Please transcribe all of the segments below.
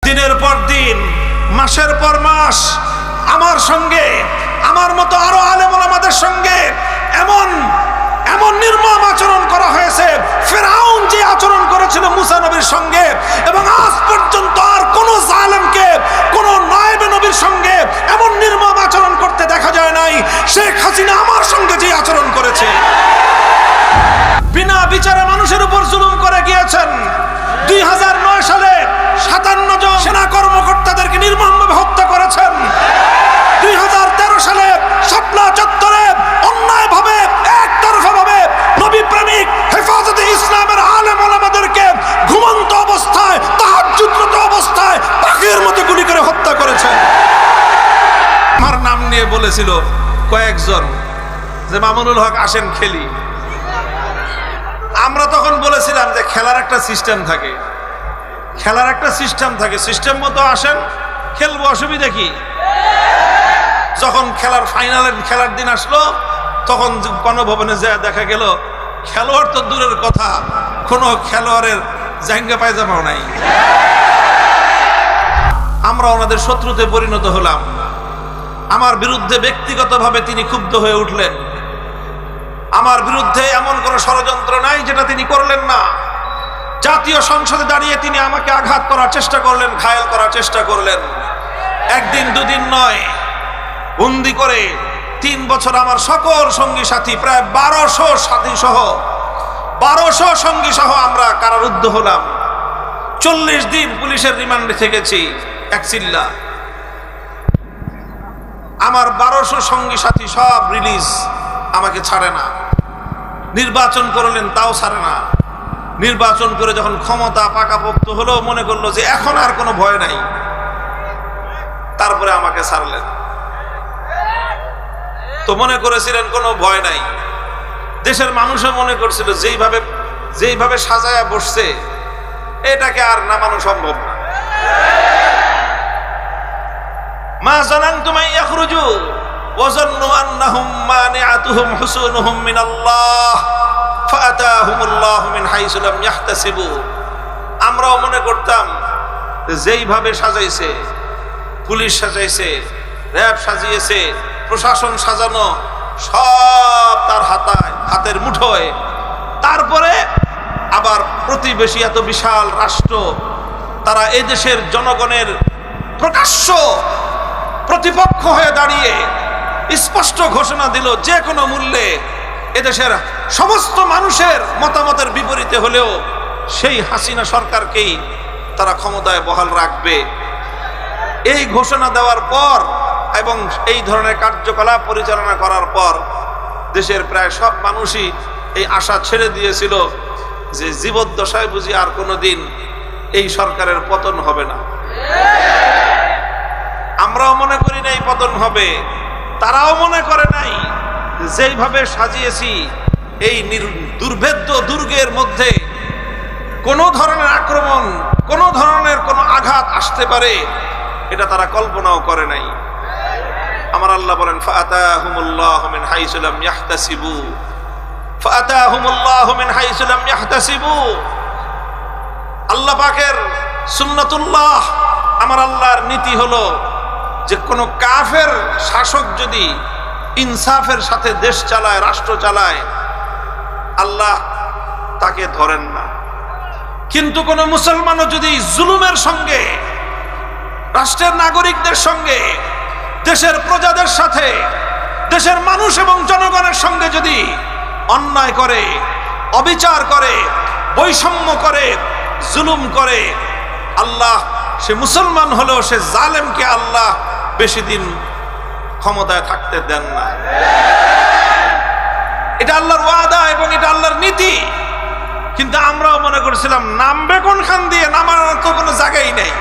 দিনের পর দিন, মাসের পর মাস আমার সঙ্গে, আমার মতো আরো আলেম ওলামাদের সঙ্গে এমন এমন নির্মম আচরণ করা হয়েছে। ফিরআউন যে আচরণ করেছিল মুসা নবীর সঙ্গে, এবং আজ পর্যন্ত আর কোন জালেমকে কোন নায়েবে নবীর সঙ্গে এমন নির্মম আচরণ করতে দেখা যায় নাই। শেখ হাসিনা আমার সঙ্গে যে আচরণ করেছে, বিনা বিচারে মানুষের উপর জুলুম করে গিয়েছেন। 2009 সালে 57 জন সেনা কর্মকর্তাদেরকে নির্মমভাবে হত্যা করেছেন। 2013 সালে শাপলা চত্বরে অন্যায়ভাবে একতরফাভাবে নবী প্রেমিক হেফাজতে ইসলামের আলেম ওলামাদেরকে ঘুমন্ত অবস্থায়, তাহাজ্জুদরত অবস্থায় পাখির মতো গুলি করে হত্যা করেছেন। আমার নাম নিয়ে বলেছিল কয়েকজন যে মামুনুল হক আসেন খেলি। আমরা তখন বলেছিলাম যে খেলার একটা সিস্টেম থাকে, খেলার একটা সিস্টেম থাকে, সিস্টেম মতো আসেন, খেলবো, অসুবিধা কি? যখন খেলার ফাইনালের খেলার দিন আসলো, তখন গণভবনে যায় দেখা গেল খেলোয়াড় তো দূরের কথা, কোনো খেলোয়াড়ের জাঙ্গা পায়জামাও নাই। আমরা ওনাদের শত্রুতে পরিণত হলাম। আমার বিরুদ্ধে ব্যক্তিগতভাবে তিনি ক্ষুব্ধ হয়ে উঠলেন। আমার বিরুদ্ধে এমন কোনো ষড়যন্ত্র নাই যেটা তিনি করলেন না। জাতীয় সংসদে দাঁড়িয়ে তিনি আমাকে আঘাত করার চেষ্টা করলেন, ঘায়েল করার চেষ্টা করলেন। একদিন দুদিন নয়, বন্দি করে 3 বছর আমার সকল সঙ্গী সাথী, প্রায় 1200 সাথী সহ 1200 সঙ্গী সহ আমরা কারারুদ্ধ হলাম। 40 দিন পুলিশের রিমান্ডে থেকেছি এক চিল্লা। আমার 1200 সঙ্গী সাথী সব রিলিজ, আমাকে ছাড়ে না। নির্বাচন করলেন, তাও ছাড়ে না। নির্বাচন করে যখন ক্ষমতা পাকাপোক্ত হলো, মনে করলো যে এখন আর কোনো ভয় নাই, তারপরে আমাকে ছাড়লেন। তো মনে করেছিলেন কোনো ভয় নাই। দেশের মানুষও মনে করছিল যেইভাবে সাজায়া বসছে, এটাকে আর নামানো সম্ভব না। মা জানানতুম আন ইয়াখরুজু ওয়া যান্নু আন্নাহুম মানিআতুহুম হুসুনুহুম মিনাল্লাহ ফাআতাহুমুল্লাহু মিন হাইসু লাম ইয়াহতাসিবু। আমরাও মনে করতাম যেইভাবে সাজাইছে, পুলিশ সাজাইছে, র‍্যাব সাজিয়েছে, প্রশাসন সাজানো, সব তার হাতের মুঠোয়। তারপরে আবার প্রতিবেশী এত বিশাল রাষ্ট্র, তারা এই দেশের জনগণের প্রকাশ্য প্রতিপক্ষ হয়ে দাঁড়িয়ে স্পষ্ট ঘোষণা দিল যে কোনো মূল্যে এদেশের সমস্ত মানুষের মতামতের বিপরীতে হলেও সেই হাসিনা সরকারকেই তারা ক্ষমতায় বহাল রাখবে। এই ঘোষণা দেওয়ার পর এবং এই ধরনের কার্যকলাপ পরিচালনা করার পর দেশের প্রায় সব মানুষই এই আশা ছেড়ে দিয়েছিল যে জীবদ্দশায় বুঝি আর কোনোদিন এই সরকারের পতন হবে না। আমরাও মনে করি নাই পতন হবে, তারাও মনে করে নাই। যেইভাবে সাজিয়েছি এই দুর্ভেদ্য দুর্গের মধ্যে কোনো ধরনের আক্রমণ, কোনো ধরনের কোনো আঘাত আসতে পারে, এটা তারা কল্পনাও করে নাই। আমার আল্লাহ বলেন ফাআতাহুমুল্লাহু মিন হাইসু লাম ইয়াহতাসিবু, ফাআতাহুমুল্লাহু মিন হাইসু লাম ইয়াহতাসিবু। আল্লাহ পাকের সুন্নাতুল্লাহ, আমার আল্লাহর নীতি হলো যে কোনো কাফের শাসক যদি ইনসাফের সাথে দেশ চালায়, রাষ্ট্র চালায়, আল্লাহ তাকে ধরেন না। কিন্তু কোন মুসলমানও যদি জুলুমের সঙ্গে, রাষ্ট্রের নাগরিকদের সঙ্গে, দেশের প্রজাদের সাথে, দেশের মানুষ এবং জনগণের সঙ্গে যদি অন্যায় করে, অবিচার করে, বৈষম্য করে, জুলুম করে, আল্লাহ সে মুসলমান হলেও সে জালেমকে আল্লাহ বেশি দিন ক্ষমতায় থাকতে দেন না। এটা আল্লাহর ওয়াদা এবং এটা আল্লাহর নীতি। কিন্তু আমরাও মনে করছিলাম নামবে কোনখান দিয়ে, নামার তো কোনো জায়গাই নেই।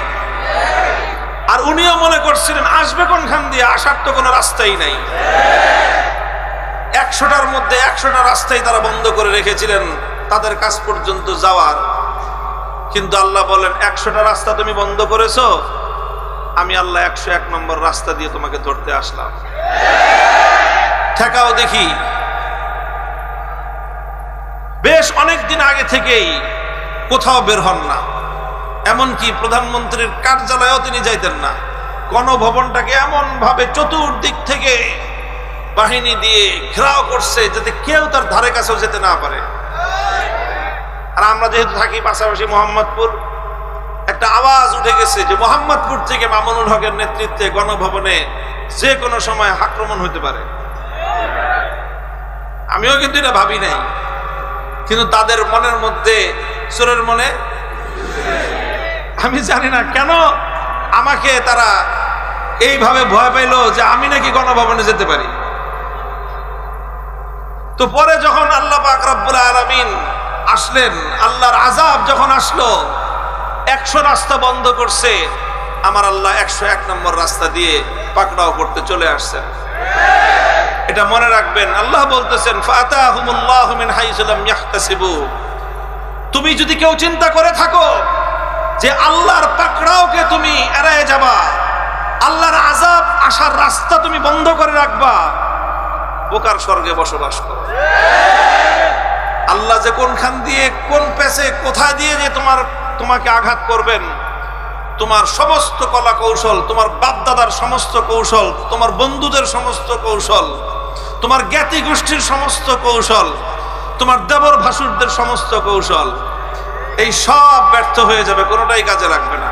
আর উনিও মনে করছিলেন আসবে কোনখান দিয়ে, আসার তো কোনো রাস্তাই নাই। 100টার মধ্যে 100টা রাস্তাই তারা বন্ধ করে রেখেছিলেন তাদের কাছ পর্যন্ত যাওয়ার। কিন্তু আল্লাহ বলেন 100টা রাস্তা তুমি বন্ধ করেছো, আমি আল্লাহ 101 নম্বর রাস্তা দিয়ে তোমাকে ধরতে আসলাম। ঠেকাও দেখি। বেশ অনেক দিন আগে থেকেই কোথাও বের হন না, এমনকি প্রধানমন্ত্রীর কার্যালয়েও তিনি যাইতেন না। গণভবনটাকে এমন ভাবে চতুর্দিক থেকে বাহিনী দিয়ে ঘেরাও করছে যাতে কেউ তার ধারে কাছেও যেতে না পারে। আর আমরা যেহেতু থাকি পাশাপাশি মোহাম্মদপুর, একটা আওয়াজ উঠে গেছে যে মোহাম্মদপুর থেকে মামুনুল হকের নেতৃত্বে গণভবনে যে কোনো সময় আক্রমণ হতে পারে। আমিও কিন্তু এটা ভাবি নাই, কিন্তু তাদের মনের মধ্যে, চোরের মনে, আমি জানি না কেন আমাকে তারা এইভাবে ভয় পাইলো যে আমি নাকি গণভবনে যেতে পারি। তো পরে যখন আল্লাহ পাক রব্বুল আলামিন আসলেন, আল্লাহর আযাব যখন আসলো, 100 রাস্তা বন্ধ করছে, আমার আল্লাহ 101 নম্বর রাস্তা দিয়ে পাকড়াও করতে চলে আসছেন। এটা মনে রাখবেন। আল্লাহ বলতেছেন ফাতাহুমুল্লাহু মিন হাইসু লাম ইয়াহতাসিবু। তুমি যদি কেউ চিন্তা করে থাকো যে আল্লাহর পাকড়াওকে তুমি এড়ায়ে যাবা, আল্লাহর আযাব আসার রাস্তা তুমি বন্ধ করে রাখবা, বোকার স্বর্গে বসবাস করো। আল্লাহ যে কোনখান দিয়ে, কোন পেছে, কোথায় দিয়ে যে তোমাকে আঘাত করবেন, তোমার সমস্ত কলা কৌশল, তোমার বাপদাদার সমস্ত কৌশল, তোমার বন্ধুদের সমস্ত কৌশল, তোমার জ্ঞাতি গোষ্ঠীর সমস্ত কৌশল, তোমার দেবর ভাসুরদের সমস্ত কৌশল, এই সব ব্যর্থ হয়ে যাবে, কোনোটাই কাজে লাগবে না।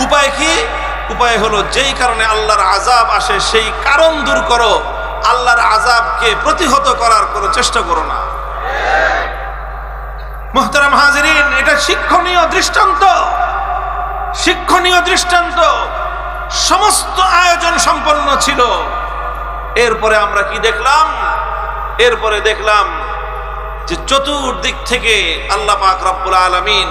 উপায় কি? উপায় হলো যেই কারণে আল্লাহর আযাব আসে সেই কারণ দূর করো, আল্লাহর আযাবকে প্রতিহত করার কোনো চেষ্টা করো না। মুহতারাম হাজিরিন, এটা শিক্ষণীয় দৃষ্টান্ত, শিক্ষণীয় দৃষ্টান্ত। সমস্ত আয়োজন সম্পন্ন ছিল। এরপরে আমরা কি দেখলাম? এরপরে দেখলাম যে চতুর্দিক থেকে আল্লাহ পাক রব্বুল আলামিন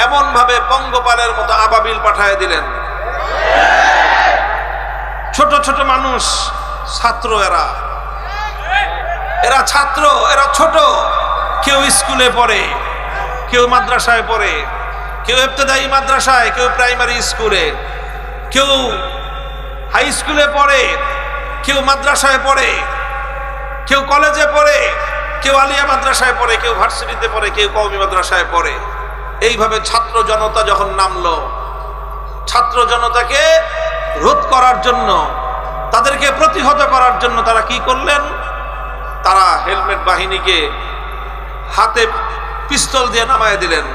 এমন ভাবে পঙ্গপালের মতো আবাবিল পাঠায় দিলেন। ছোট ছোট মানুষ, ছাত্র, এরা ছাত্র, এরা ছোট। কেউ স্কুলে পড়ে, কেউ মাদ্রাসায় পড়ে, কেউ ইবতেদায়ী মাদ্রাসায়, কেউ প্রাইমারি স্কুলে, কেউ হাই স্কুলে পড়ে, কেউ মাদ্রাসায় পড়ে, কেউ কলেজে পড়ে, কেউ আলিয়া মাদ্রাসায় পড়ে, কেউ ভার্সিটিতে পড়ে, কেউ কওমি মাদ্রাসায় পড়ে। এইভাবে ছাত্র জনতা যখন নামলো, ছাত্র জনতাকে রোধ করার জন্য, তাদেরকে প্রতিহত করার জন্য তারা কি করলেন? তারা হেলমেট বাহিনীকে হাতে পিস্তল দিয়ে নামায় দিলেন।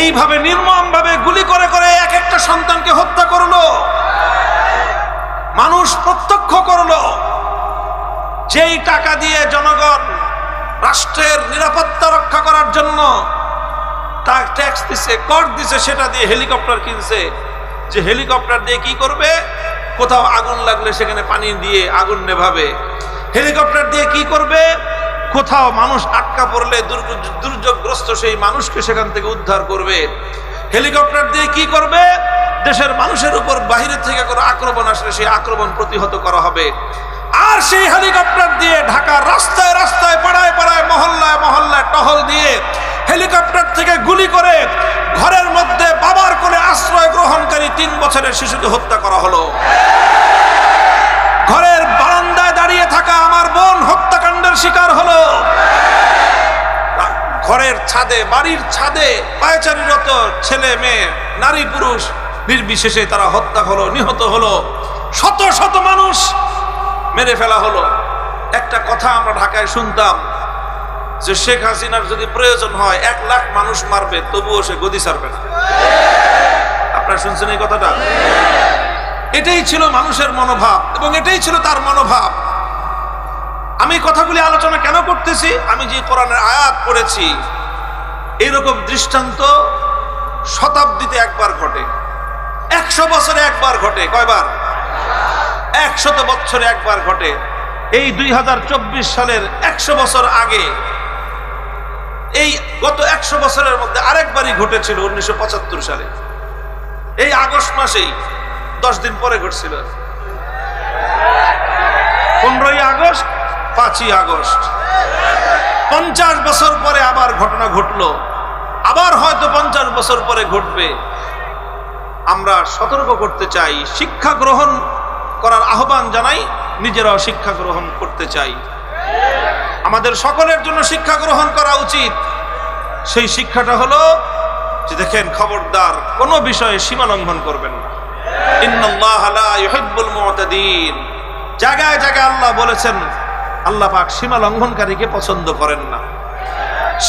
এইভাবে নির্মম ভাবে গুলি করে করে এক একটা সন্তানকে হত্যা করলো। মানুষ প্রত্যক্ষ করলো। যেই টাকা দিয়ে জনগণ রাষ্ট্রের নিরাপত্তা রক্ষা করার জন্য তার ট্যাক্স দিছে, কর দিছে, সেটা দিয়ে হেলিকপ্টার কিনছে। যে হেলিকপ্টার দিয়ে কি করবে? কোথাও আগুন লাগলে সেখানে পানি দিয়ে আগুন নেভাবে। হেলিকপ্টার দিয়ে কি করবে? কোথাও মানুষ আটকা পড়লে দুর্যোগগ্রস্ত সেই মানুষকে সেখান থেকে উদ্ধার করবে। হেলিকপ্টার দিয়ে কি করবে? দেশের মানুষের উপর বাহিরে থেকে কোনো আক্রমণ আসলে সেই আক্রমণ প্রতিহত করা হবে। আর সেই হেলিকপ্টার দিয়ে ঢাকার রাস্তায় রাস্তায়, পাড়ায় পাড়ায়, মহল্লায় মহল্লায় টহল দিয়ে হেলিকপ্টার থেকে গুলি করে ঘরের মধ্যে বাবার কোলে আশ্রয় গ্রহণকারী 3 বছরের শিশুকে হত্যা করা হলো। ঘরের বারান্দায় দাঁড়িয়ে থাকা আমার বোন হত্যাকাণ্ডের শিকার হলো। ঘরের ছাদে, বাড়ির ছাদে পায়চারিরত ছেলে মেয়ে, নারী পুরুষ নির্বিশেষে তারা হত্যা হলো, নিহত হলো। শত শত মানুষ মেরে ফেলা হলো। একটা কথা আমরা ঢাকায় শুনতাম যে শেখ হাসিনার যদি প্রয়োজন হয় 1 লাখ মানুষ মারবে, তবুও সে গদি ছাড়বে না। আপনারা শুনছেন এই কথাটা? এটাই ছিল মানুষের মনোভাব এবং এটাই ছিল তার মনোভাব। আমি কথাগুলি আলোচনা কেন করতেছি? আমি যে কোরআনের আয়াত পড়েছি, এইরকম দৃষ্টান্ত শতাব্দীতে একবার ঘটে, 100 বছরে একবার ঘটে। কয়বার? 100 বছরে একবার ঘটে। এই 2024 সালের 100 বছর আগে, এই গত 100 বছরের মধ্যে আরেকবারই ঘটেছিল 1975 সালে। এই আগস্ট মাসেই 10 দিন পরে ঘটছিল। 15ই আগস্ট, 5ই আগস্ট। 50 বছর পরে আবার ঘটনা ঘটলো। আবার হয়তো 50 বছর পরে ঘটবে। আমরা সতর্ক করতে চাই, শিক্ষা গ্রহণ করার আহ্বান জানাই, নিজেরাও শিক্ষা গ্রহণ করতে চাই। আমাদের সকলের জন্য শিক্ষা গ্রহণ করা উচিত। সেই শিক্ষাটা হলো যে দেখেন, খবরদার কোনো বিষয়ে সীমা লঙ্ঘন করবেন না। ইন্নাল্লাহা লা ইউহিব্বুল মু'তাদিন। জায়গায় জায়গায় আল্লাহ বলেছেন, আল্লাহ পাক সীমা লঙ্ঘনকারীকে পছন্দ করেন না,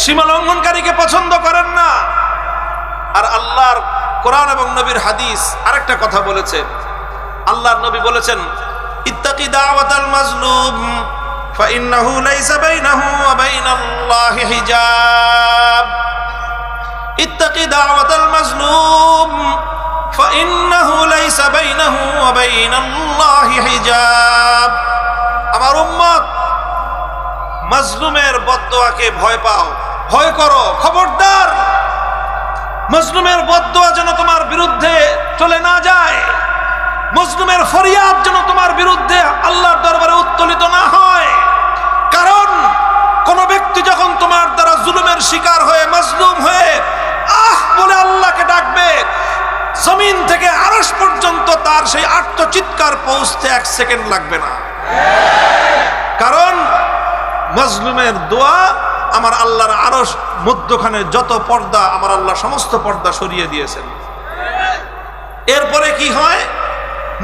সীমা লঙ্ঘনকারীকে পছন্দ করেন না। আর আল্লাহর কোরআন এবং নবীর হাদিস আরেকটা কথা বলেছে। আল্লাহর নবী বলেছেন, ইত্তাকি দাওয়াতাল মাজলুম ফাইন্নাহু লাইসা বাইনাহু ওয়া বাইনাল্লাহি হিজাব। ইত্তাকি দাওয়াতাল মাজলুম ফাইন্নাহু লাইসা বাইনাহু ওয়া বাইনাল্লাহি হিজাব। আমার উম্মত, মাজলুমের বদদোয়াকে ভয় পাও, ভয় করো, খবরদার মাজলুমের বদদোয়া যেন তোমার বিরুদ্ধে চলে না যায়, মাজলুমের ফরিয়াদ যেন তোমার বিরুদ্ধে আল্লাহর দরবারে উত্তোলিত না হয়। কারণ কোন ব্যক্তি যখন তোমার দ্বারা জুলুমের শিকার হয়ে মাজলুম হয়ে আহ বলে আল্লাহকে ডাকবে, জমিন থেকে আরশ পর্যন্ত তার সেই আর্তচিৎকার পৌঁছতে 1 সেকেন্ড লাগবে না। কারণ মাজলুমের দোয়া আমার আল্লাহর আরশ মধ্যখানে যত পর্দা, আমার আল্লাহ সমস্ত পর্দা সরিয়ে দিয়েছেন। এরপরে কি হয়,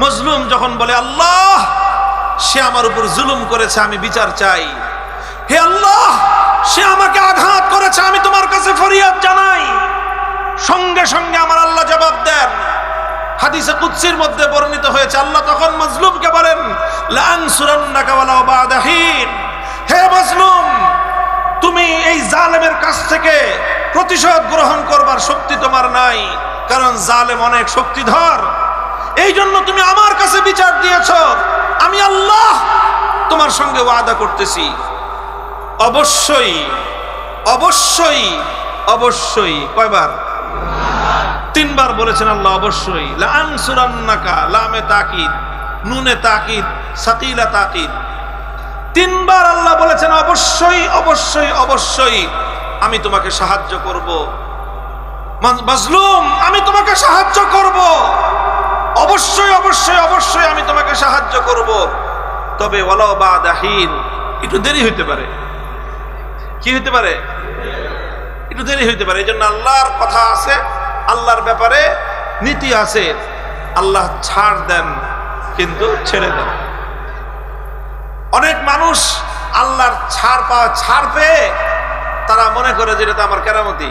মাজলুম যখন বলে, আল্লাহ সে আমার উপর জুলুম করেছে, আমি বিচার চাই, হে আল্লাহ সে আমাকে আঘাত করেছে, আমি তোমার কাছে ফরিয়াদ জানাই, সঙ্গে সঙ্গে আমার আল্লাহ জবাব দেন। হাদিসে কুদসির মধ্যে বর্ণিত হয়েছে, আল্লাহ তখন মাজলুমকে বলেন, লা আনসুরান্নাকা ওয়ালাউ বা'দা হিন। হে মাজলুম, তুমি এই জালেমের কাছ থেকে প্রতিশোধ গ্রহণ করবার শক্তি তোমার নাই, কারণ জালেম অনেক শক্তিধর। এই জন্য তুমি আমার কাছে বিচার দিয়েছ, আমি আল্লাহ তোমার সঙ্গে ওয়াদা করতেছি, অবশ্যই অবশ্যই অবশ্যই। কয়বার? 3 বার বলেছেন আল্লাহ অবশ্যই। লা আনসুরান্নাকা, লামে তাকিদ, নুনে তাকিদ, সাকিলা তাকিদ। 3 বার আল্লাহ বলেছেন অবশ্যই অবশ্যই অবশ্যই আমি তোমাকে সাহায্য করব। মাজলুম, আমি তোমাকে সাহায্য করব, অবশ্যই অবশ্যই অবশ্যই আমি তোমাকে সাহায্য করব। তবে ওয়ালাউ বা'দা হিন, একটু দেরি হইতে পারে। কি হইতে পারে? একটু দেরি হইতে পারে। এই জন্য আল্লাহর কথা আছে, আল্লাহর ব্যাপারে নীতি আছে। আল্লাহ ছাড় দেন কিন্তু ছেড়ে দেন। অনেক মানুষ আল্লাহর ছাড় পেয়ে তারা মনে করে যে এটা আমার কেরামতি।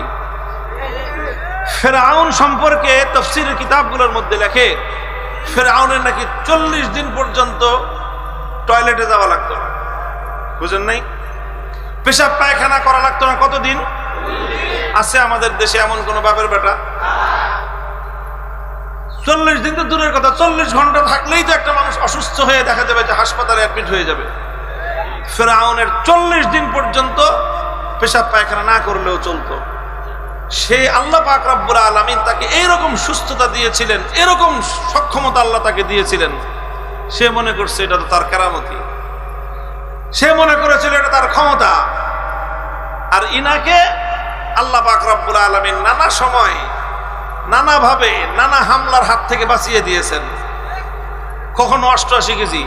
ফেরাউন সম্পর্কে তাফসীরের কিতাবগুলোর মধ্যে লেখে, ফেরাউনের নাকি 40 দিন পর্যন্ত টয়লেটে যাওয়া লাগতো না। বুঝেন নাই? পেশাব পায়খানা করা লাগতো না। কতদিন? আছে আমাদের দেশে এমন কোন বাপের বেটা? 40 দিন তো দূরের কথা, 40 ঘন্টা থাকলেই তো একটা মানুষ অসুস্থ হয়ে দেখা যাবে যে হাসপাতালে অ্যাডমিট হয়ে যাবে। ফেরাউনের 40 দিন পর্যন্ত পেশাব পায়খানা না করলেও চলতো। সে আল্লাহ পাক রব্বুল আলামিন তাকে এইরকম সুস্থতা দিয়েছিলেন, এরকম সক্ষমতা আল্লাহ তাকে দিয়েছিলেন, সে মনে করছে এটা তো তার কেরামতি, সে মনে করেছিল এটা তার ক্ষমতা। আর ইনাকে আল্লাহ পাক রব্বুল আলামিন নানা সময় নানাভাবে নানা হামলার হাত থেকে বাঁচিয়ে দিয়েছেন। কখনো 88 কেজি,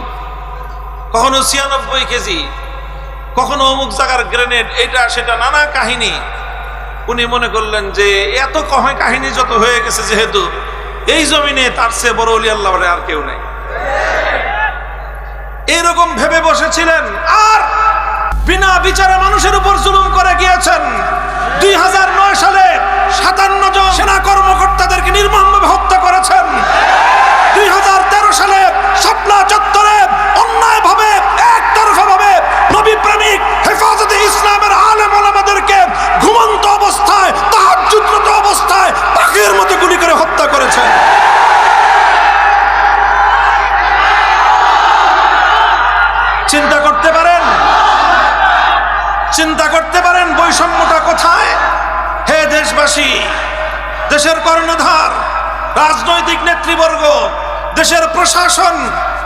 কখনো 96 কেজি, কখনো অমুক জায়গার গ্রেনেড, এটা সেটা নানা কাহিনী। উনি মনে করলেন যে এত কাহিনী যত হয়ে গেছে, যেহেতু এই জমিনে তার চেয়ে বড় ওলি আল্লাহ আর কেউ নাই, এরকম ভেবে বসেছিলেন। আর বিনা বিচারে মানুষের উপর জুলুম করে গিয়েছেন। 2009 সালে 57 জন সেনা কর্মকর্তাদেরকে নির্মমভাবে হত্যা করেছেন। 2013 সালে শাপলা চত্বরে অন্যায়ভাবে একতরফাভাবে নবী প্রেমিক হেফাজতে ইসলামের আলেম ওলামাদেরকে ঘুমন্ত অবস্থায়, তাহাজ্জুদরত অবস্থায় পাখির মতো গুলি করে হত্যা করেছেন। চিন্তা করতে পারেন, চিন্তা করতে পারেন বৈষম্যটা কোথায়? হে দেশবাসী, দেশের কর্ণধার, রাজনৈতিক নেতৃবর্গ, দেশের প্রশাসন,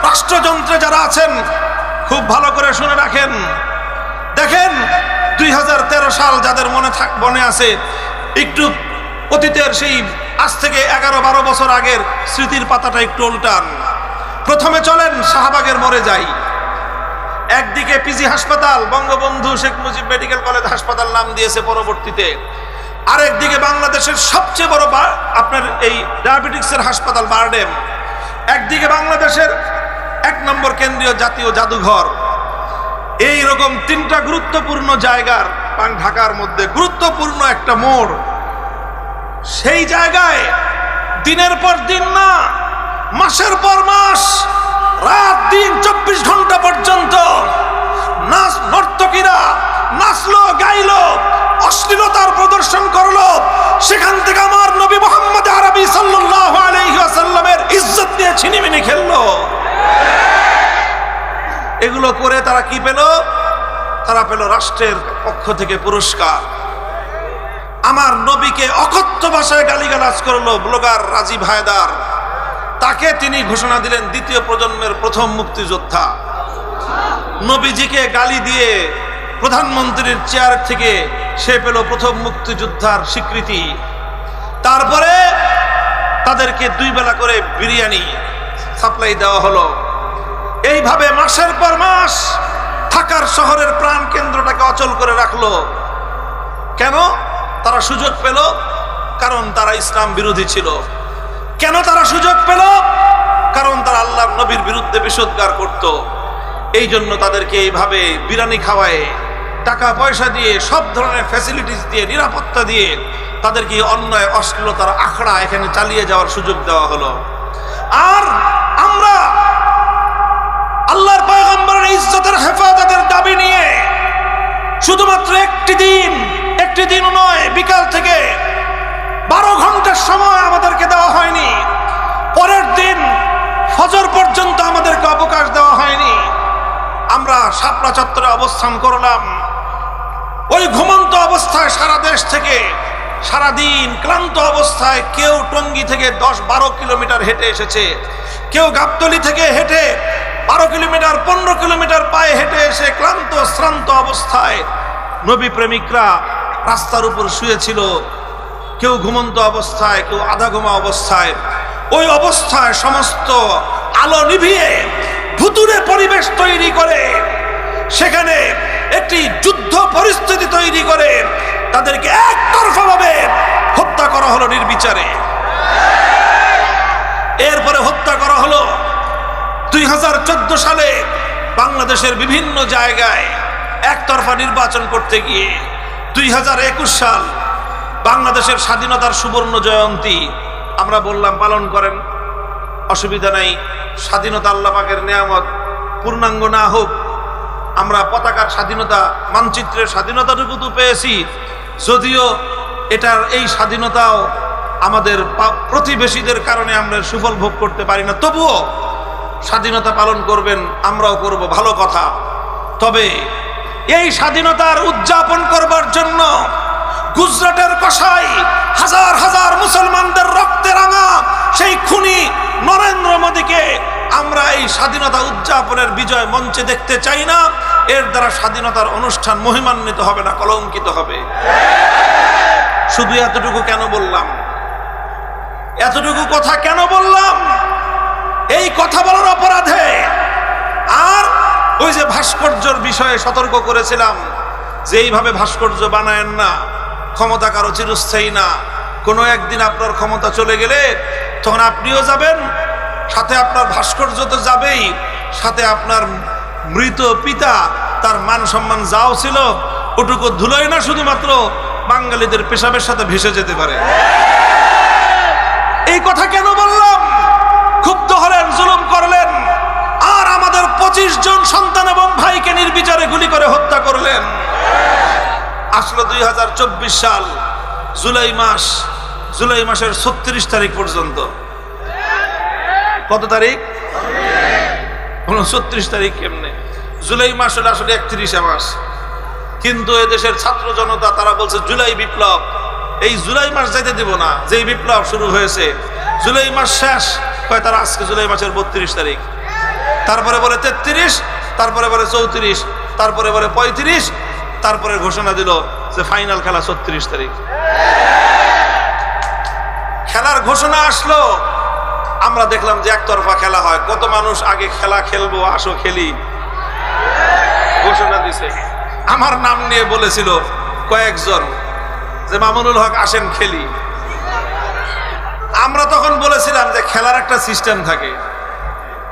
রাষ্ট্রযন্ত্রে যারা আছেন, খুব ভালো করে শুনে রাখেন। দেখেন 2013 সাল যাদের মনে আছে, একটু অতীতের সেই আজ থেকে 11-12 বছর আগের স্মৃতির পাতাটা একটু উল্টান। প্রথমে চলেন শাহবাগের মোড়ে যাই। একদিকে পিজি হাসপাতাল, বঙ্গবন্ধু শেখ মুজিব মেডিকেল কলেজ হাসপাতাল নাম দিয়েছে পরবর্তীতে। আরেকদিকে বাংলাদেশের সবচেয়ে বড় আপনার এই ডায়াবেটিক্সের হাসপাতাল বারডেম, একদিকে বাংলাদেশের 1 নম্বর কেন্দ্রীয় জাতীয় জাদুঘর। এই রকম 3টা গুরুত্বপূর্ণ জায়গার ঢাকার মধ্যে গুরুত্বপূর্ণ একটা মোড়, সেই জায়গায় দিনের পর দিন না, মাসের পর মাস, রাত দিন 24 ঘন্টা পর্যন্ত নর্তকীরা নাচলো, গাইলো, অশ্লীলতার প্রদর্শন করলো। সেখান থেকে আমার নবী মুহাম্মদ আরবি সাল্লাল্লাহু আলাইহি ওয়াসাল্লামের ইজ্জত নিয়ে ছিনিমিনি খেললো। এগুলো করে তারা কি পেল? তারা পেল রাষ্ট্রের পক্ষ থেকে পুরস্কার। আমার নবীকে অকথ্য ভাষায় গালিগালাজ করলো ব্লগার রাজীব হায়দার, তাকে তিনি ঘোষণা দিলেন 2য় প্রজন্মের প্রথম মুক্তিযোদ্ধা। নবীজিকে গালি দিয়ে প্রধানমন্ত্রীর চেয়ার থেকে সে পেল প্রথম মুক্তিযোদ্ধার স্বীকৃতি। তারপরে তাদেরকে 2 বেলা করে বিরিয়ানি সাপ্লাই দেওয়া হলো। এইভাবে মাসের পর মাস ঢাকার শহরের প্রাণ কেন্দ্রটাকে অচল করে রাখলো। কেন? তারা সুযোগ পেল, কারণ তারা ইসলাম বিরোধী ছিল। কেন তারা সুযোগ পেল? কারণ তারা আল্লাহর নবীর বিরুদ্ধে বিষোদ্গার করত। এই জন্য তাদেরকে এইভাবে বিরিয়ানি খাওয়ায়, টাকা পয়সা দিয়ে, সব ধরনের ফ্যাসিলিটিস দিয়ে, নিরাপত্তা দিয়ে তাদেরকে অন্যায় অশ্লীলতার আখড়া এখানে চালিয়ে যাওয়ার সুযোগ দেওয়া হলো। আর আমরা আল্লাহর পয়গম্বরের ইজ্জতের হেফাজতের দাবি নিয়ে শুধুমাত্র একটি দিন নয়, বিকাল থেকে 12 ঘন্টার সময় আমাদেরকে দেওয়া হয়নি। পরের দিন ফজর পর্যন্ত আমাদেরকে অবকাশ দেওয়া হয়নি। আমরা শাপলা চত্বরে অবস্থান করলাম। ওই ঘুমন্ত অবস্থায় সারা দেশ থেকে সারাদিন ক্লান্ত অবস্থায় কেউ টঙ্গী থেকে 10-12 কিলোমিটার হেঁটে এসেছে, কেউ গাবতলী থেকে হেঁটে 12 কিলোমিটার 15 কিলোমিটার পায়ে হেঁটে এসে ক্লান্ত শ্রান্ত অবস্থায় নবী প্রেমিকরা রাস্তার উপর শুয়েছিল, কেউ ঘুমন্ত অবস্থায়, কেউ আধা ঘুমা অবস্থায়। ওই অবস্থায় সমস্ত আলো নিভিয়ে ভুতুড়ে পরিবেশ তৈরি করে সেখানে একটি যুদ্ধ পরিস্থিতি তৈরি করে তাদেরকে একতরফা ভাবে হত্যা করা হলো নির্বিচারে। এরপরে হত্যা করা হলো 2014 সালে বাংলাদেশের বিভিন্ন জায়গায় একতরফা নির্বাচন করতে গিয়ে। 2021 সাল বাংলাদেশের স্বাধীনতার সুবর্ণ জয়ন্তী, আমরা বললাম পালন করেন, অসুবিধা নাই, স্বাধীনতা আল্লাহ পাকের নেয়ামত, পূর্ণাঙ্গ না হোক, আমরা পতাকার স্বাধীনতা, মানচিত্রের স্বাধীনতাটুকু তো পেয়েছি, যদিও এটার এই স্বাধীনতাও আমাদের প্রতিবেশীদের কারণে আমরা সুফল ভোগ করতে পারি না, তবুও স্বাধীনতা পালন করবেন, আমরাও করব, ভালো কথা। তবে এই স্বাধীনতার উদযাপন করবার জন্য গুজরাটের কসাই হাজার হাজার মুসলমানদের রক্তে রাঙা সেই খুনি নরেন্দ্র মোদীকে আমরা এই স্বাধীনতা উদযাপনের বিজয় মঞ্চে দেখতে চাই না। এর দ্বারা স্বাধীনতার অনুষ্ঠান মহিমান্বিত হবে না, কলঙ্কিত হবে। শুধু এতটুকু কেন বললাম? এতটুকু কথা কেন বললাম? এই কথা বলার অপরাধে আর ওই যে ভাস্কর্যের বিষয়ে সতর্ক করেছিলাম যে এইভাবে ভাস্কর্য বানায়েন না, ক্ষমতা কারো চিরস্থায়ী না। কোনো একদিন আপনার ক্ষমতা চলে গেলে তখন আপনিও যাবেন, সাথে আপনার ভাস্কর্য তো যাবেই, সাথে আপনার মৃত পিতা তার মান সম্মান যাও ছিল ওটুকু ধুলোই না, শুধুমাত্র বাঙালিদের পেশাবের সাথে ভেসে যেতে পারে। এই কথা কেন বললাম? ক্ষুব্ধ হলেন, জুলুম করলেন, আর আমাদের 25 জন সন্তান এবং ভাইকে নির্বিচারে গুলি করে হত্যা করলেন। আসলো 2024 সাল, জুলাই মাসের 36 তারিখ পর্যন্ত। কত তারিখ? 36 তারিখ কেমনে? জুলাই মাস হলে আসলে 31 মাস, কিন্তু এদেশের ছাত্র জনতা তারা বলছে জুলাই বিপ্লব। এই জুলাই মাস যাইতে দিব না, যেই বিপ্লব শুরু হয়েছে। জুলাই মাস শেষ হয় তারা আজকে জুলাই মাসের 32 তারিখ, তারপরে বলে 33, তারপরে বলে 34, তারপরে বলে 35, তারপরে ঘোষণা দিল যে ফাইনাল খেলা 36 তারিখ। খেলার ঘোষণা আসলো, আমরা দেখলাম যে একতরফা খেলা হয়। কত মানুষ আগে খেলা খেলবো, আসো খেলি ঘোষণা দিছে, আমার নাম নিয়ে বলেছিল কয়েকজন যে মামুনুল হক আসেন খেলি। আমরা তখন বলেছিলাম যে খেলার একটা সিস্টেম থাকে,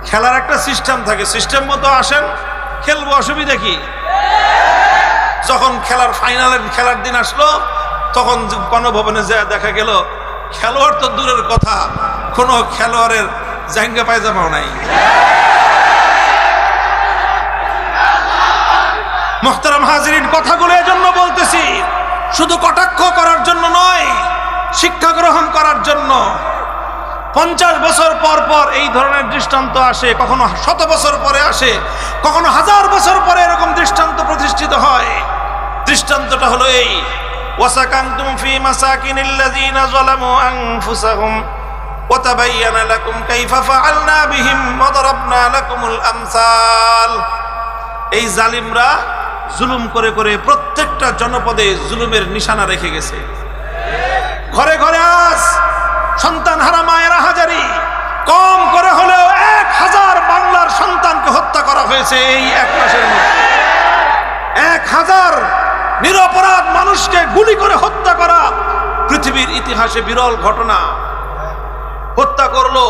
খেলার একটা সিস্টেম থাকে, সিস্টেম মতো আসেন খেলবো, অসুবিধা কি? যখন খেলার ফাইনালের খেলার দিন আসলো তখন গণভবনে যা দেখা গেল খেলোয়াড় তো দূরের কথা, কোনো খেলোয়াড়ের জাঙ্গা পায়জামাও নাই। মুহতারাম হাজিরিন, কথাগুলো এজন্য বলতেছি, শুধু কটাক্ষ করার জন্য নয়, শিক্ষা গ্রহণ করার জন্য। 50 বছর পর পর এই ধরনের দৃষ্টান্ত আসে, কখনো 100 বছর পরে আসে, কখনো 1000 বছর পরে এরকম দৃষ্টান্ত প্রতিষ্ঠিত হয়। দৃষ্টান্তটা হলো এই, ওয়াসাকানতুম ফি মাসাকিনিল্লাযিনা যালামু আনফুসাহুম ওয়া তাবায়্যানা লাকুম কাইফা ফাআলনা বিহিম ওয়া দারাবনা লাকুমুল আমসাল। এই জালিমরা জুলুম করে করে প্রত্যেকটা জনপদে জুলুমের নিশানা রেখে গেছে। ঘরে ঘরে আজ সন্তান হারা মায়েরা হাজারি, কম করে হলেও 1000 বাংলার সন্তানকে হত্যা করা হয়েছে এই 1 মাসের মধ্যে। 1000 নিরপরাধ মানুষকে গুলি করে হত্যা করা পৃথিবীর ইতিহাসে বিরল ঘটনা। হত্যা করলো,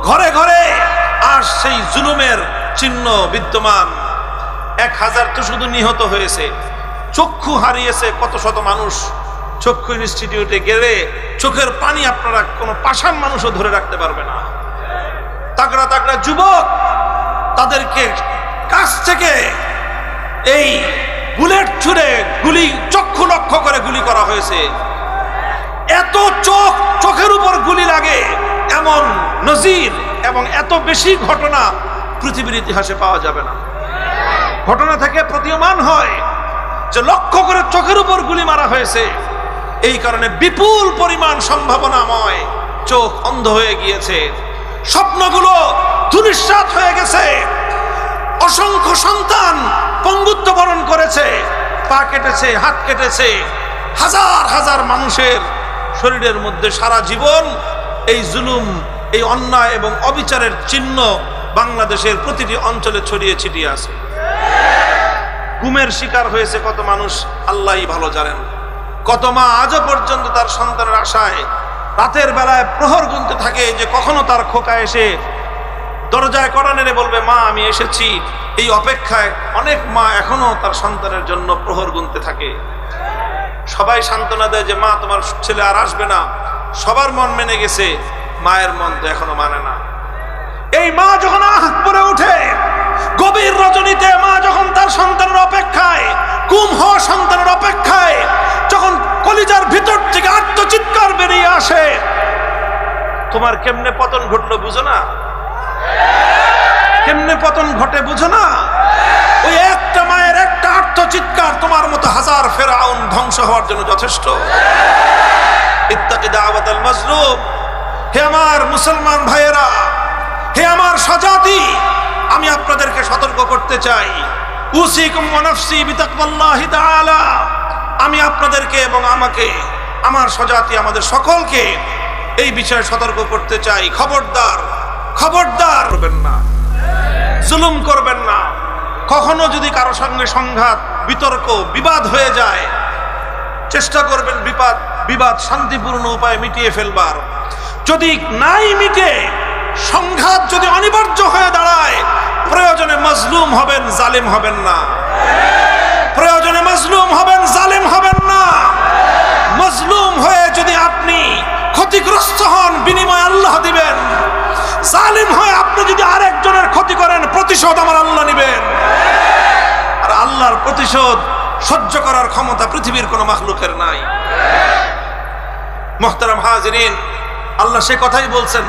ঘরে ঘরে আর সেই জুলুমের চিহ্ন বিদ্যমান। 1000 তো শুধু নিহত হয়েছে, চক্ষু হারিয়েছে কত শত মানুষ। চক্ষু ইনস্টিটিউটে গেলে চোখের পানি আপনারা কোনো পাষাণ মানুষও ধরে রাখতে পারবে না। তাগড়া তাগড়া যুবক, তাদেরকে কাছ থেকে এই বুলেট ছুড়ে গুলি, চক্ষু লক্ষ্য করে গুলি করা হয়েছে। এত চোখের উপর গুলি লাগে এমন নজির এবং এত বেশি ঘটনা পৃথিবীর ইতিহাসে পাওয়া যাবে না। ঘটনা থেকে প্রতীয়মান হয় যে লক্ষ্য করে চোখের উপর গুলি মারা হয়েছে। এই কারণে বিপুল পরিমাণ সম্ভাবনাময় চোখ অন্ধ হয়ে গিয়েছে, স্বপ্নগুলো ধূলিসাৎ হয়ে গেছে, অসংখ্য সন্তান পঙ্গুত্ব বরণ করেছে, পা কেটেছে, হাত কেটেছে। হাজার হাজার মানুষের শরীরের মধ্যে সারা জীবন এই জুলুম, এই অন্যায় এবং অবিচারের চিহ্ন বাংলাদেশের প্রতিটি অঞ্চলে ছড়িয়ে ছিটিয়ে আছে। গুমের শিকার হয়েছে কত মানুষ আল্লাহই ভালো জানেন। কত মা আজও পর্যন্ত তার সন্তানের আশায় রাতের বেলায় প্রহর গুনতে থাকে যে কখনো তার খোকা এসে দরজায় কড়া নেড়ে বলবে, মা আমি এসেছি। এই অপেক্ষায় অনেক মা এখনো তার সন্তানের জন্য প্রহর গুনতে থাকে। সবাই সান্ত্বনা দেয় যে মা তোমার ছেলে আর আসবে না, সবার মন মেনে গেছে, মায়ের মন তো এখনো মানে না। এই মা যখন আহ করে উঠে গভীর রজনীতে, মা যখন তার সন্তানের অপেক্ষায়, গুম হওয়া সন্তানের অপেক্ষায়, যখন কলিজার ভিতর থেকে আর্তচিৎকার বেরিয়ে আসে, তোমার কেমনে পতন ঘটলো বুঝো না? কেমনে পতন ঘটে বুঝো না? ওই একটা মায়ের একটা আর্তচিৎকার তোমার মতো হাজার ফেরাউন ধ্বংস হওয়ার জন্য যথেষ্ট। ইত্তাকি দাওয়াতাল মাজলুম। হে আমার মুসলমান ভাইয়েরা, হে আমার স্বজাতি, আমি আপনাদেরকে সতর্ক করতে চাই, উসিকুম ওয়া নাফসি বিতাকওয়াল্লাহি তাআলা। আমি আপনাদেরকে এবং আমাকে, আমার স্বজাতি, আমাদের সকলকে এই বিষয়ে সতর্ক করতে চাই। খবরদার, খবরদার করবেন না, জুলুম করবেন না। কখনো যদি কারো সঙ্গে সংঘাত, বিতর্ক, বিবাদ হয়ে যায়, চেষ্টা করবেন বিবাদ শান্তিপূর্ণ উপায়ে মিটিয়ে ফেলবার। যদি নাই মিটে, সংঘাত যদি অনিবার্য হয়ে দাঁড়ায়, প্রয়োজনে মজলুম হবেন, জালিম হবেন না। প্রয়োজনে মজলুম হবেন, জালিম হবেন না। মজলুম হয়ে যদি আপনি ক্ষতিগ্রস্ত হন, বিনিময় আল্লাহ দিবেন। জালিম হয়ে আপনি যদি আরেকজনের ক্ষতি করেন, প্রতিশোধ আমার আল্লাহ নিবেন। আর আল্লাহর প্রতিশোধ সহ্য করার ক্ষমতা পৃথিবীর কোনো মাখলুকের নাই। মুহতারাম হাজিরিন, আল্লাহ সে কথাই বলছেন,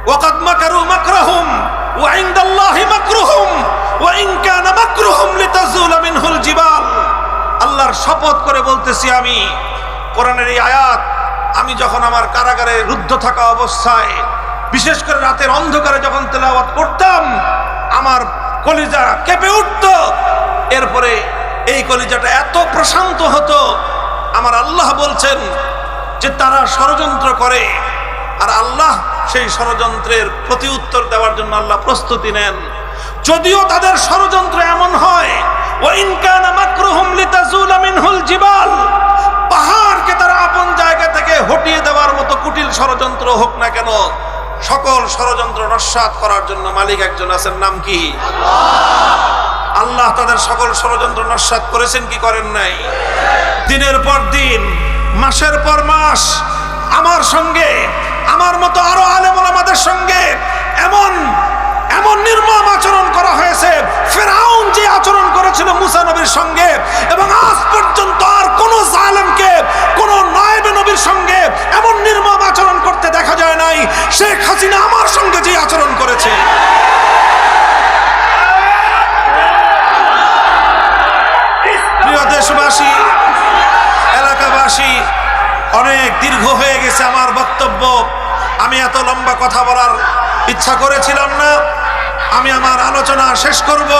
ওয়াকাদ মাকারু মাকরাহুম ওয়া ইনদাল্লাহি মাকরুহুম ওয়া ইন কানা মাকরুহুম লিতাজুলা মিনহুল জিবাল। আল্লাহর শপথ করে বলতেছি আমি, কোরআনের এই আয়াত আমি যখন আমার কারাগারে রুদ্ধ থাকা অবস্থায়, বিশেষ করে রাতের অন্ধকারে যখন তেলাওয়াত করতাম, আমার কলিজা কেঁপে উঠত। এরপরে এই কলিজাটা এত প্রশান্ত হতো। আমার আল্লাহ বলছেন যে তারা ষড়যন্ত্র করে, আর আল্লাহ সেই ষড়যন্ত্রের প্রতি উত্তর দেওয়ার জন্য আল্লাহ প্রস্তুতি নেন। যদিও তাদের ষড়যন্ত্র এমন হয়, ওয়া ইন কানা মাকরুহুম লিতাজুলা মিনহুল জিবাল, পাহাড় আমাকে তার আপন জায়গা থেকে হটিয়ে দেওয়ার মতো কুটিল ষড়যন্ত্র হোক না কেন, সকল ষড়যন্ত্র নস্যাৎ করার জন্য মালিক একজন আছেন, নাম কি? আল্লাহ তাদের সকল ষড়যন্ত্র নস্যাৎ করেছেন কি করেন নাই? দিনের পর দিন, মাসের পর মাস আমার সঙ্গে, আমার মতো আরো আলেম ওলামাদের সঙ্গে এমন এমন নির্মম আচরণ করা হয়েছে, ফিরআউন যে আচরণ করেছিল মুসা নবীর সঙ্গে, এবং আজ পর্যন্ত আর কোন জালেমকে কোন নায়েবে নবীর সঙ্গে এমন নির্মম আচরণ করতে দেখা যায় নাই শেখ হাসিনা আমার সঙ্গে যে আচরণ করেছে। প্রিয় দেশবাসী, এলাকাবাসী, অনেক দীর্ঘ হয়ে গেছে আমার বক্তব্য। আমি এত লম্বা কথা বলার ইচ্ছা করেছিলাম না। আমি আমার আলোচনা শেষ করব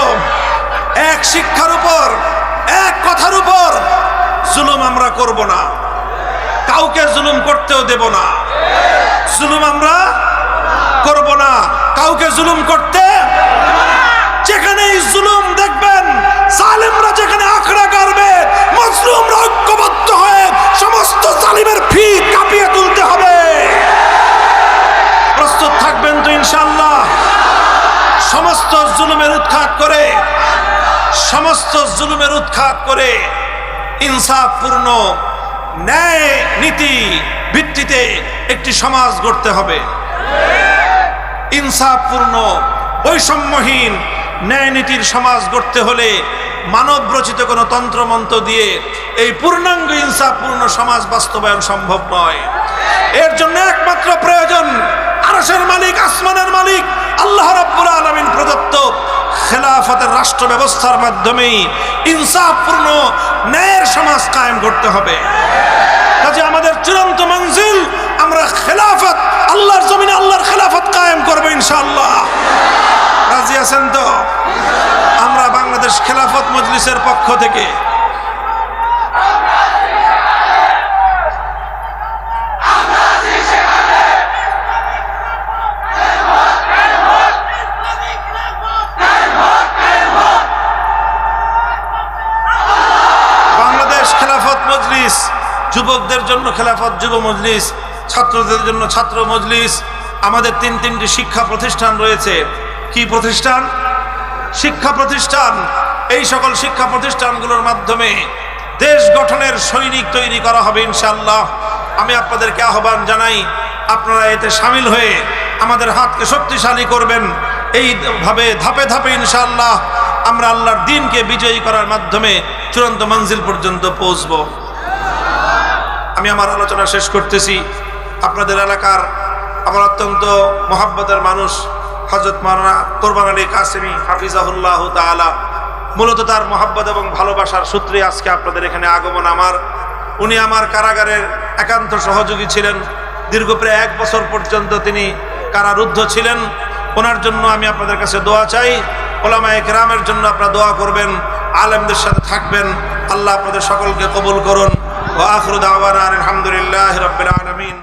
এক শিক্ষার উপর, এক কথার উপর। জুলুম আমরা করব না, কাউকে জুলুম করতেও দেব না। জুলুম আমরা করব না, কাউকে জুলুম করতে। যেখানেই জুলুম দেখবেন, জালেমরা যেখানে আখড়া গাড়বে, মাজলুমরা ঐক্যবদ্ধ হয়ে সমস্ত জালিমের ভিত কাঁপিয়ে তুলতে হবে। প্রস্তুত থাকবেন তো ইনশাআল্লাহ? সমস্ত জুলুমের উৎখাত করে, সমস্ত জুলুমের উৎখাত করে ইনসাফপূর্ণ ন্যায় নীতি ভিত্তিতে একটি সমাজ গড়তে হবে। ইনসাফপূর্ণ বৈষম্যহীন ন্যায় নীতির সমাজ গড়তে হলে মানব রচিত কোনো তন্ত্রমন্ত্র দিয়ে এই পূর্ণাঙ্গ ইনসাফপূর্ণ সমাজ বাস্তবায়ন সম্ভব নয়। এর জন্য একমাত্র প্রয়োজন আরশের মালিক, আসমানের মালিক আল্লাহ রাব্বুল আলামিন প্রদত্ত খেলাফতের রাষ্ট্র ব্যবস্থার মাধ্যমেই ইনসাফপূর্ণ ন্যায়ের সমাজ কায়েম করতে হবে। কাজে আমাদের চূড়ান্ত মঞ্জিল, আমরা খেলাফত, আল্লাহর জমিনে আল্লাহর খেলাফত কায়েম করবো ইনশাআল্লাহ। রাজি আছেন তো? আমরা বাংলাদেশ খেলাফত মজলিসের পক্ষ থেকে যুবকদের জন্য খেলাফত যুব মজলিস, ছাত্রদের জন্য ছাত্র মজলিস। আমাদের তিনটি শিক্ষা প্রতিষ্ঠান রয়েছে। কি প্রতিষ্ঠান? শিক্ষা প্রতিষ্ঠান। এই সকল শিক্ষা প্রতিষ্ঠানগুলোর মাধ্যমে দেশ গঠনের সৈনিক তৈরি করা হবে ইনশাআল্লাহ। আমি আপনাদেরকে আহ্বান জানাই, আপনারা এতে সামিল হয়ে আমাদের হাতকে শক্তিশালী করবেন। এইভাবে ধাপে ধাপে ইনশাআল্লাহ আমরা আল্লাহর দ্বীনকে বিজয়ী করার মাধ্যমে চূড়ান্ত মঞ্জিল পর্যন্ত পৌঁছব। আমি আমার আলোচনা শেষ করতেছি। আপনাদের এলাকার আমার অত্যন্ত মহাব্বতের মানুষ হযরত মাওলানা কোরবান আলী কাসেমি হাফিজাহুল্লাহ তাআলা, মূলত তার মহাব্বত এবং ভালোবাসার সূত্রে আজকে আপনাদের এখানে আগমন আমার। উনি আমার কারাগারের একান্ত সহযোগী ছিলেন। দীর্ঘ প্রায় 1 বছর পর্যন্ত তিনি কারারুদ্ধ ছিলেন। ওনার জন্য আমি আপনাদের কাছে দোয়া চাই। ওলামায়ে কেরামের জন্য আপনারা দোয়া করবেন, আলেমদের সাথে থাকবেন। আল্লাহ আপনাদের সকলকে কবুল করুন। ওয়া আখিরু দাওয়ানা আলহামদুলিল্লাহি রাব্বিল আলামিন।